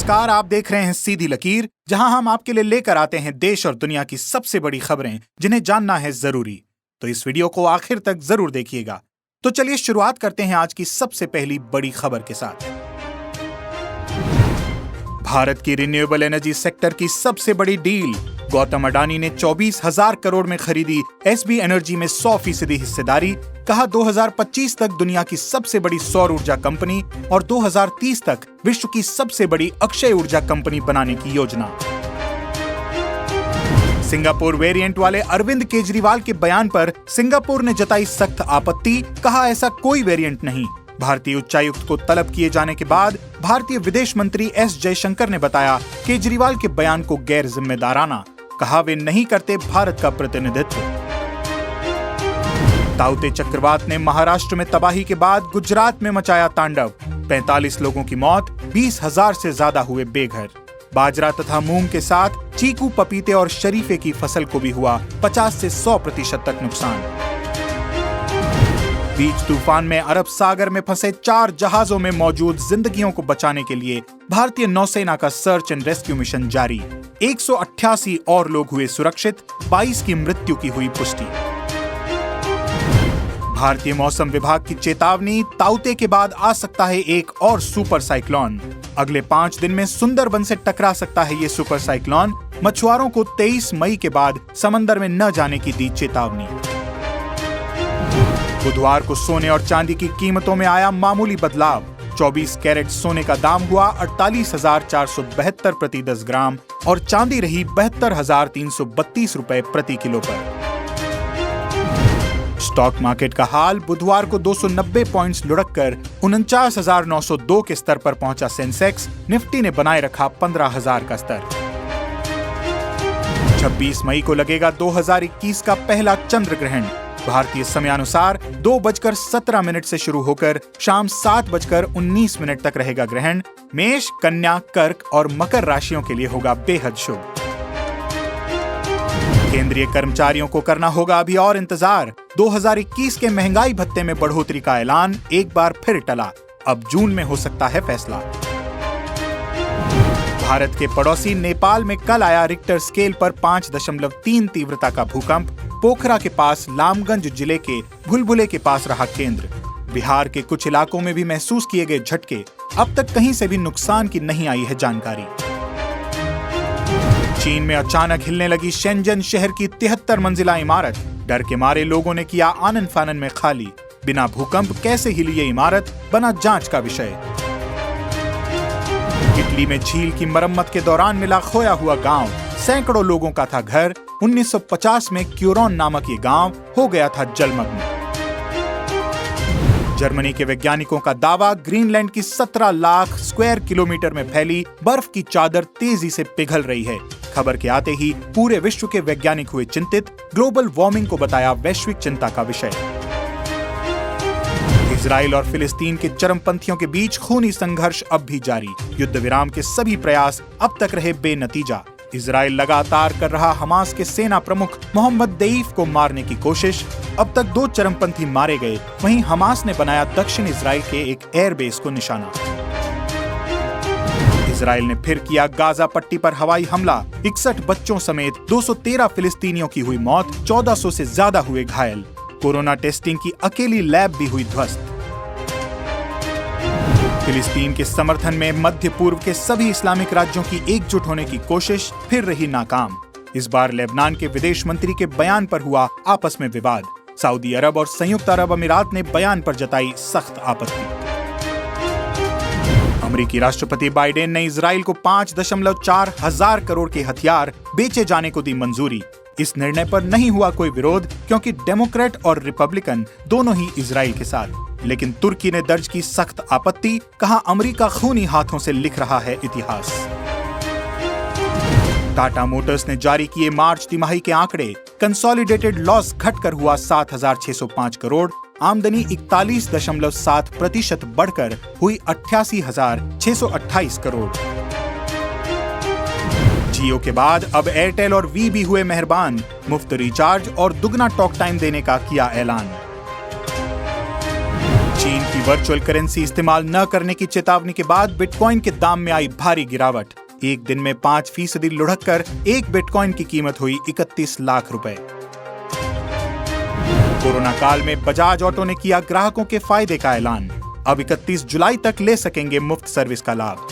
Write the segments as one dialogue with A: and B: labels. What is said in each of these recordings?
A: नमस्कार, आप देख रहे हैं सीधी लकीर, जहां हम आपके लिए लेकर आते हैं देश और दुनिया की सबसे बड़ी खबरें जिन्हें जानना है जरूरी। तो इस वीडियो को आखिर तक जरूर देखिएगा। तो चलिए शुरुआत करते हैं आज की सबसे पहली बड़ी खबर के साथ। भारत की रिन्यूएबल एनर्जी सेक्टर की सबसे बड़ी डील। गौतम अडानी ने 24,000 करोड़ में खरीदी एसबी एनर्जी में 100% हिस्सेदारी। कहा 2025 तक दुनिया की सबसे बड़ी सौर ऊर्जा कंपनी और 2030 तक विश्व की सबसे बड़ी अक्षय ऊर्जा कंपनी बनाने की योजना। सिंगापुर वेरिएंट वाले अरविंद केजरीवाल के बयान पर सिंगापुर ने जताई सख्त आपत्ति। कहा ऐसा कोई वेरिएंट नहीं। भारतीय उच्चायुक्त को तलब किए जाने के बाद भारतीय विदेश मंत्री एस जयशंकर ने बताया केजरीवाल के बयान को गैर जिम्मेदाराना। कहा वे नहीं करते भारत का प्रतिनिधित्व। ताउते चक्रवात ने महाराष्ट्र में तबाही के बाद गुजरात में मचाया तांडव। 45 लोगों की मौत, 20,000 से ज्यादा हुए बेघर। बाजरा तथा मूंग के साथ चीकू, पपीते और शरीफे की फसल को भी हुआ 50 से 100% तक नुकसान। बीच तूफान में अरब सागर में फंसे 4 जहाजों में मौजूद जिंदगियों को बचाने के लिए भारतीय नौसेना का सर्च एंड रेस्क्यू मिशन जारी। 188 और लोग हुए सुरक्षित, 22 की मृत्यु की हुई पुष्टि। भारतीय मौसम विभाग की चेतावनी, ताउते के बाद आ सकता है एक और सुपर साइक्लोन। अगले 5 दिन में सुंदरबन से टकरा सकता है ये सुपर साइक्लोन। मछुआरों को 23 मई के बाद समंदर में न जाने की दी चेतावनी। बुधवार को सोने और चांदी की कीमतों में आया मामूली बदलाव। 24 कैरेट सोने का दाम हुआ 48,472 प्रति 10 ग्राम और चांदी रही 72,332 रुपए प्रति किलो पर। स्टॉक मार्केट का हाल, बुधवार को 290 पॉइंट्स लुढ़ककर 49,902 के स्तर पर पहुंचा सेंसेक्स। निफ्टी ने बनाए रखा 15,000 का स्तर। 26 मई को लगेगा 2021 का पहला चंद्र ग्रहण। भारतीय समयानुसार 2:17 से शुरू होकर शाम 7:19 तक रहेगा ग्रहण। मेष, कन्या, कर्क और मकर राशियों के लिए होगा बेहद शुभ। केंद्रीय कर्मचारियों को करना होगा अभी और इंतजार। 2021 के महंगाई भत्ते में बढ़ोतरी का ऐलान एक बार फिर टला। अब जून में हो सकता है फैसला। भारत के पड़ोसी नेपाल में कल आया रिक्टर स्केल पर 5.3 तीव्रता का भूकंप। पोखरा के पास लामगंज जिले के भुलभुले के पास रहा केंद्र। बिहार के कुछ इलाकों में भी महसूस किए गए झटके। अब तक कहीं से भी नुकसान की नहीं आई है जानकारी। चीन में अचानक हिलने लगी शेंजन शहर की 73 मंजिला इमारत। डर के मारे लोगों ने किया आनन फानन में खाली। बिना भूकंप कैसे हिली ये इमारत, बना जांच का विषय। इटली में झील की मरम्मत के दौरान मिला खोया हुआ गांव। सैकड़ों लोगों का था घर। 1950 में क्यूरोन नामक ये गांव हो गया था जलमग्न। जर्मनी के वैज्ञानिकों का दावा, ग्रीनलैंड की 17 लाख स्क्वायर किलोमीटर में फैली बर्फ की चादर तेजी से पिघल रही है। खबर के आते ही पूरे विश्व के वैज्ञानिक हुए चिंतित। ग्लोबल वार्मिंग को बताया वैश्विक चिंता का विषय। इजराइल और फिलिस्तीन के चरमपंथियों के बीच खूनी संघर्ष अब भी जारी। युद्ध विराम के सभी प्रयास अब तक रहे बेनतीजा। इजराइल लगातार कर रहा हमास के सेना प्रमुख मोहम्मद देईफ को मारने की कोशिश। अब तक 2 चरमपंथी मारे गए। वहीं हमास ने बनाया दक्षिण इजराइल के एक एयरबेस को निशाना। इजराइल ने फिर किया गाजा पट्टी पर हवाई हमला। 61 बच्चों समेत 213 फिलिस्तीनियों की हुई मौत, 1400 से ज्यादा हुए घायल। कोरोना टेस्टिंग की अकेली लैब भी हुई ध्वस्त। फिलिस्तीन के समर्थन में मध्य पूर्व के सभी इस्लामिक राज्यों की एकजुट होने की कोशिश फिर रही नाकाम। इस बार लेबनान के विदेश मंत्री के बयान पर हुआ आपस में विवाद। सऊदी अरब और संयुक्त अरब अमीरात ने बयान पर जताई सख्त आपत्ति। अमेरिकी राष्ट्रपति बाइडेन ने इजराइल को 5.4 हजार करोड़ के हथियार बेचे जाने को दी मंजूरी। इस निर्णय पर नहीं हुआ कोई विरोध, क्योंकि डेमोक्रेट और रिपब्लिकन दोनों ही इजराइल के साथ। लेकिन तुर्की ने दर्ज की सख्त आपत्ति। कहा अमेरिका खूनी हाथों से लिख रहा है इतिहास। टाटा मोटर्स ने जारी किए मार्च तिमाही के आंकड़े। कंसोलिडेटेड लॉस घटकर हुआ 7,605 करोड़। आमदनी 41.7% बढ़कर हुई 88,628 करोड़। जियो के बाद अब एयरटेल और वी भी हुए मेहरबान। मुफ्त रिचार्ज और दुगना टॉक टाइम देने का किया ऐलान। चीन की वर्चुअल करेंसी इस्तेमाल न करने की चेतावनी के बाद बिटकॉइन के दाम में आई भारी गिरावट। एक दिन में 5% लुढ़क कर एक बिटकॉइन की कीमत हुई 31 लाख रुपए। कोरोना काल में बजाज ऑटो ने किया ग्राहकों के फायदे का ऐलान। अब 31 जुलाई तक ले सकेंगे मुफ्त सर्विस का लाभ।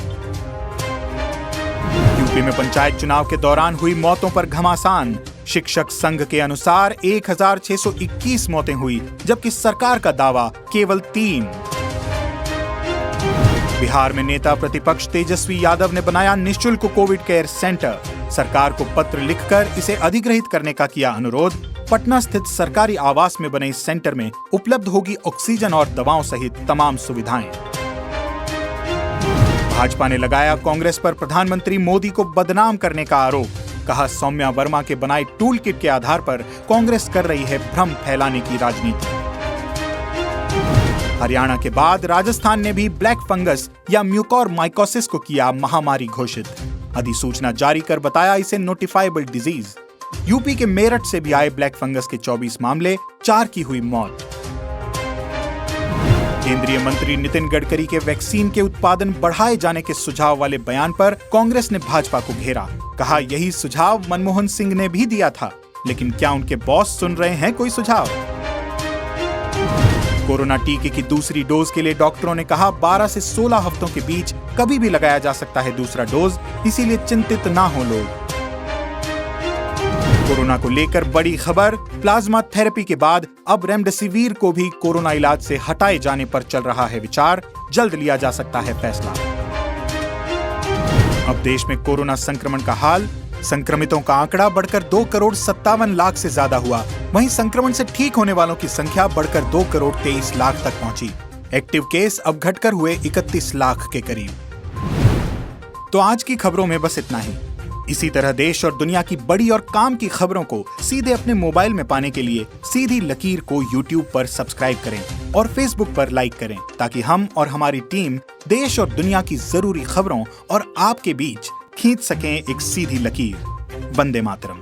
A: यूपी में पंचायत चुनाव के दौरान हुई मौतों पर घमासान। शिक्षक संघ के अनुसार 1621 मौतें हुई, जबकि सरकार का दावा केवल 3। बिहार में नेता प्रतिपक्ष तेजस्वी यादव ने बनाया निःशुल्क कोविड केयर सेंटर। सरकार को पत्र लिखकर इसे अधिग्रहित करने का किया अनुरोध। पटना स्थित सरकारी आवास में बने इस सेंटर में उपलब्ध होगी ऑक्सीजन और दवाओं सहित तमाम सुविधाएं। भाजपा ने लगाया कांग्रेस पर प्रधानमंत्री मोदी को बदनाम करने का आरोप। कहा, सौम्या वर्मा के बनाए टूल किट के आधार पर कांग्रेस कर रही है भ्रम फैलाने की राजनीति। हरियाणा के बाद राजस्थान ने भी ब्लैक फंगस या म्यूकोरमाइकोसिस को किया महामारी घोषित। अधिसूचना जारी कर बताया इसे नोटिफाइबल डिजीज। यूपी के मेरठ से भी आए ब्लैक फंगस के 24 मामले, 4 की हुई मौत। केंद्रीय मंत्री नितिन गडकरी के वैक्सीन के उत्पादन बढ़ाए जाने के सुझाव वाले बयान पर कांग्रेस ने भाजपा को घेरा। कहा, यही सुझाव मनमोहन सिंह ने भी दिया था, लेकिन क्या उनके बॉस सुन रहे हैं कोई सुझाव? कोरोना टीके की दूसरी डोज के लिए डॉक्टरों ने कहा 12 से 16 हफ्तों के बीच कभी भी लगाया जा सकता है दूसरा डोज, इसीलिए चिंतित ना हो लोग। कोरोना को लेकर बड़ी खबर, प्लाज्मा थेरेपी के बाद अब रेमडेसिविर को भी कोरोना इलाज से हटाए जाने पर चल रहा है विचार। जल्द लिया जा सकता है फैसला। अब देश में कोरोना संक्रमण का हाल, संक्रमितों का आंकड़ा बढ़कर 2,57,00,000 से ज्यादा हुआ। वहीं संक्रमण से ठीक होने वालों की संख्या बढ़कर 2,23,00,000 तक पहुंची। एक्टिव केस अब घटकर हुए 31 लाख के करीब। तो आज की खबरों में बस इतना ही। इसी तरह देश और दुनिया की बड़ी और काम की खबरों को सीधे अपने मोबाइल में पाने के लिए सीधी लकीर को YouTube पर सब्सक्राइब करें और Facebook पर लाइक करें, ताकि हम और हमारी टीम देश और दुनिया की जरूरी खबरों और आपके बीच खींच सकें एक सीधी लकीर। वंदे मातरम।